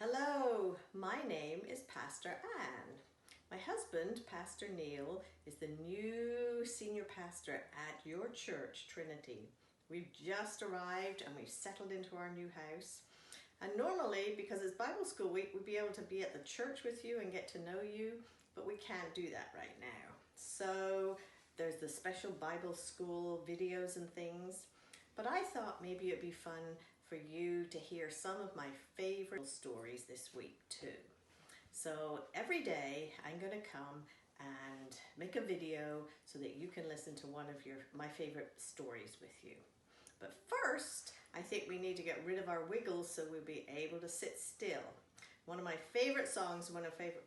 Hello, my name is Pastor Ann. My husband, Pastor Neil, is the new senior pastor at your church, Trinity. We've just arrived and we've settled into our new house. And normally, because it's Bible School Week, we'd be able to be at the church with you and get to know you, but we can't do that right now. So there's the special Bible school videos and things. But I thought maybe it'd be fun for you to hear some of my favorite stories this week too. So every day I'm going to come and make a video so that you can listen to one of my favorite stories with you. But first, I think we need to get rid of our wiggles so we'll be able to sit still. One of my favorite songs,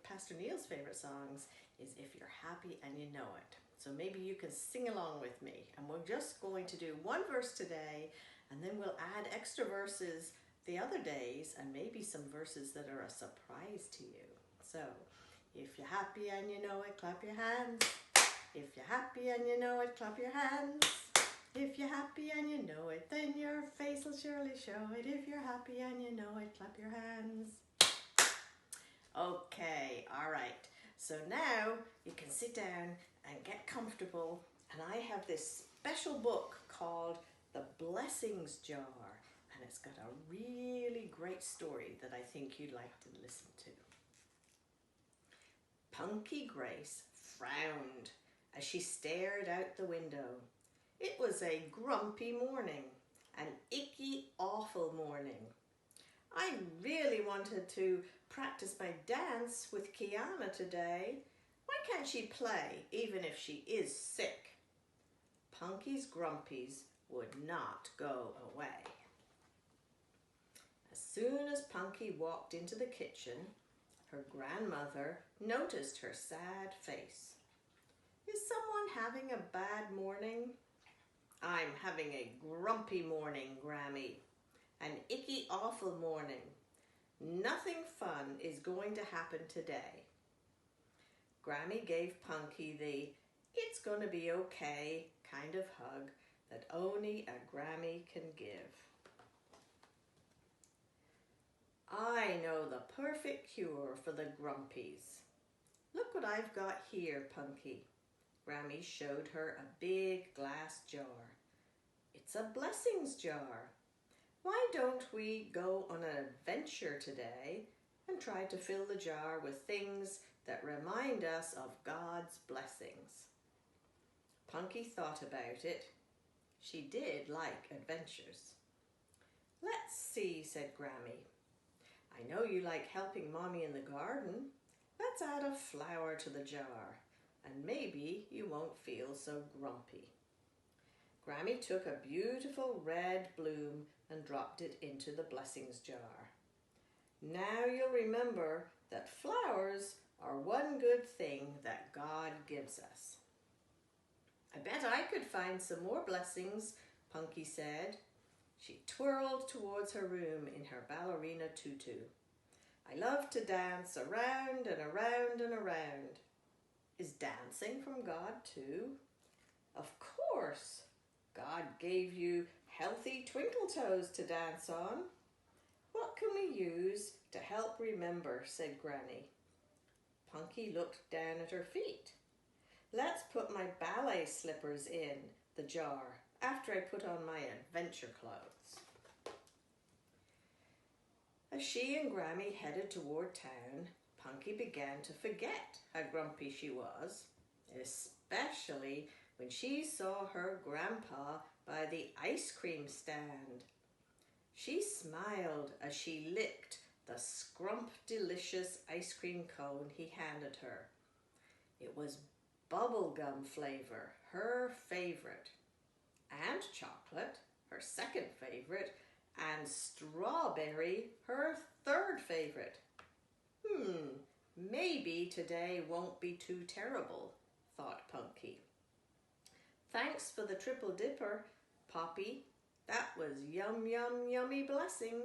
Pastor Neil's favorite songs, is If You're Happy and You Know It. So maybe you can sing along with me. And we're just going to do one verse today, and then we'll add extra verses the other days, and maybe some verses that are a surprise to you. So, if you're happy and you know it, clap your hands. If you're happy and you know it, clap your hands. If you're happy and you know it, then your face will surely show it. If you're happy and you know it, clap your hands. Okay, all right. So now you can sit down and get comfortable. And I have this special book called The Blessings Jar. And it's got a really great story that I think you'd like to listen to. Punky Grace frowned as she stared out the window. It was a grumpy morning, an icky, awful morning. I really wanted to practice my dance with Kiana today. Why can't she play, even if she is sick? Punky's grumpies would not go away. As soon as Punky walked into the kitchen, her grandmother noticed her sad face. Is someone having a bad morning? I'm having a grumpy morning, Grammy. An icky, awful morning. Nothing fun is going to happen today. Grammy gave Punky the "it's gonna be okay" kind of hug that only a Grammy can give. I know the perfect cure for the grumpies. Look what I've got here, Punky. Grammy showed her a big glass jar. It's a blessings jar. Why don't we go on an adventure today and try to fill the jar with things that remind us of God's blessings? Punky thought about it. She did like adventures. Let's see, said Grammy. I know you like helping Mommy in the garden. Let's add a flower to the jar, and maybe you won't feel so grumpy. Grammy took a beautiful red bloom and dropped it into the blessings jar. Now you'll remember that flowers are one good thing that God gives us. I bet I could find some more blessings, Punky said. She twirled towards her room in her ballerina tutu. I love to dance around and around and around. Is dancing from God too? Of course. God gave you healthy twinkle toes to dance on. What can we use to help remember, said Granny. Punky looked down at her feet. Let's put my ballet slippers in the jar after I put on my adventure clothes. As she and Grammy headed toward town, Punky began to forget how grumpy she was, especially when she saw her grandpa by the ice cream stand. She smiled as she licked the scrump-delicious ice cream cone he handed her. It was bubblegum flavor, her favorite, and chocolate, her second favorite, and strawberry, her third favorite. Maybe today won't be too terrible, thought Punky. Thanks for the triple dipper, Poppy. That was yum, yum, yummy blessing.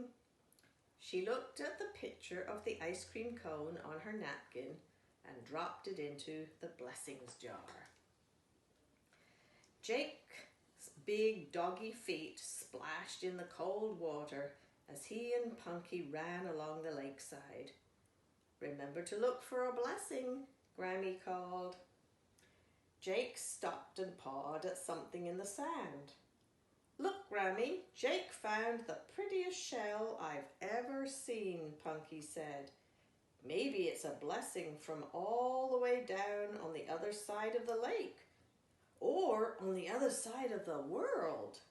She looked at the picture of the ice cream cone on her napkin and dropped it into the blessings jar. Jake's big doggy feet splashed in the cold water as he and Punky ran along the lakeside. "Remember to look for a blessing," Grammy called. Jake stopped and pawed at something in the sand. "Look, Grammy, Jake found the prettiest shell I've ever seen," Punky said. "Maybe it's a blessing from all the way down on the other side of the lake, or on the other side of the world."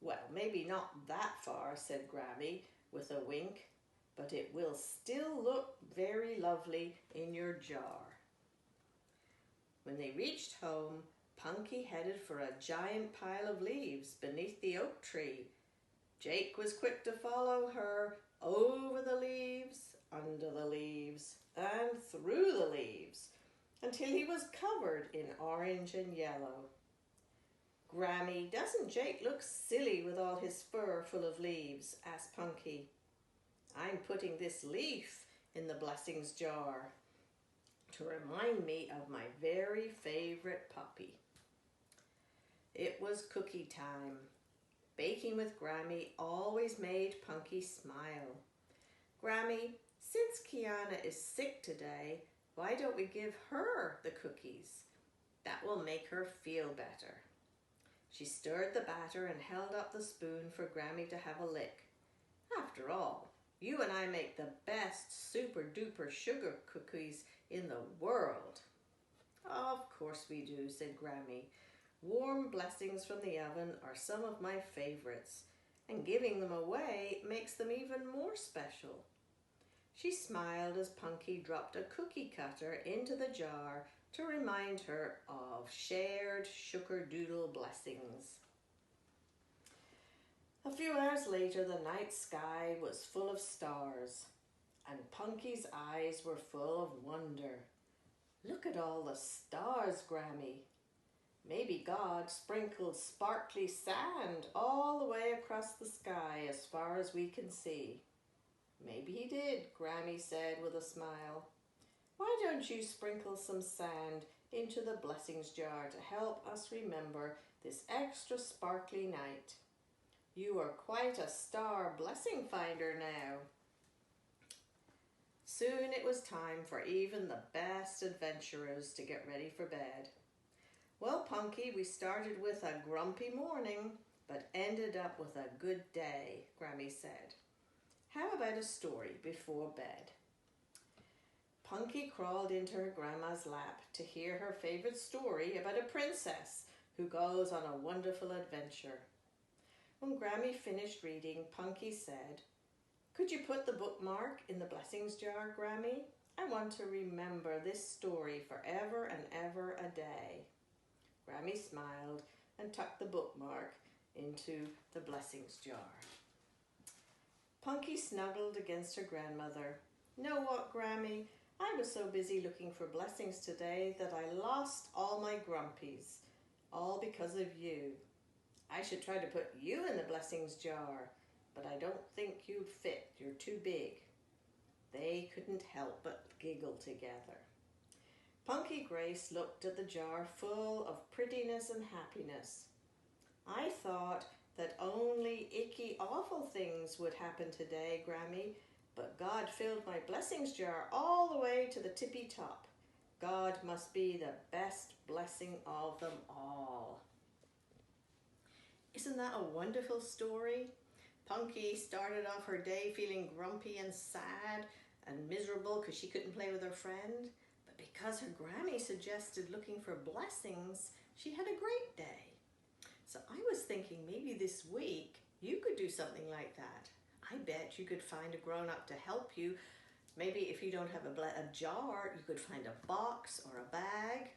"Well, maybe not that far," said Grammy with a wink, "but it will still look very lovely in your jar." When they reached home, Punky headed for a giant pile of leaves beneath the oak tree. Jake was quick to follow her over the leaves, under the leaves, and through the leaves, until he was covered in orange and yellow. "Grammy, doesn't Jake look silly with all his fur full of leaves?" asked Punky. "I'm putting this leaf in the blessings jar to remind me of my very favorite puppy." It was cookie time. Baking with Grammy always made Punky smile. "Grammy, since Kiana is sick today, why don't we give her the cookies? That will make her feel better." She stirred the batter and held up the spoon for Grammy to have a lick. "After all, you and I make the best super duper sugar cookies in the world." "Of course we do," said Grammy. "Warm blessings from the oven are some of my favorites, and giving them away makes them even more special." She smiled as Punky dropped a cookie cutter into the jar to remind her of shared sugar-doodle blessings. A few hours later, the night sky was full of stars, and Punky's eyes were full of wonder. "Look at all the stars, Grammy. Maybe God sprinkled sparkly sand all the way across the sky as far as we can see." "Maybe he did," Grammy said with a smile. "Why don't you sprinkle some sand into the blessings jar to help us remember this extra sparkly night? You are quite a star blessing finder now." Soon it was time for even the best adventurers to get ready for bed. "Well, Punky, we started with a grumpy morning, but ended up with a good day," Grammy said. "How about a story before bed?" Punky crawled into her grandma's lap to hear her favorite story about a princess who goes on a wonderful adventure. When Grammy finished reading, Punky said, "Could you put the bookmark in the blessings jar, Grammy? I want to remember this story forever and ever a day." Grammy smiled and tucked the bookmark into the blessings jar. Punky snuggled against her grandmother. "Know what, Grammy? I was so busy looking for blessings today that I lost all my grumpies, all because of you. I should try to put you in the blessings jar, but I don't think you'd fit. You're too big." They couldn't help but giggle together. Punky Grace looked at the jar full of prettiness and happiness. "I thought that only icky, awful things would happen today, Grammy, but God filled my blessings jar all the way to the tippy top. God must be the best blessing of them all." Isn't that a wonderful story? Punky started off her day feeling grumpy and sad and miserable because she couldn't play with her friend. But because her Grammy suggested looking for blessings, she had a great day. So I was thinking maybe this week you could do something like that. I bet you could find a grown-up to help you. Maybe if you don't have a jar, you could find a box or a bag.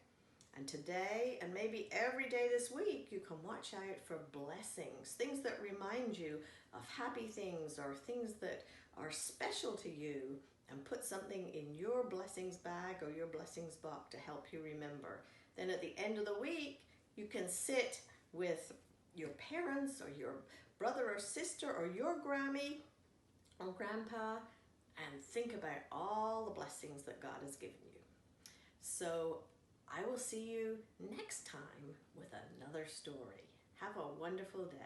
And today, and maybe every day this week, you can watch out for blessings, things that remind you of happy things or things that are special to you, and put something in your blessings bag or your blessings box to help you remember. Then at the end of the week, you can sit with your parents or your brother or sister or your Grammy or Grandpa and think about all the blessings that God has given you. So I will see you next time with another story. Have a wonderful day.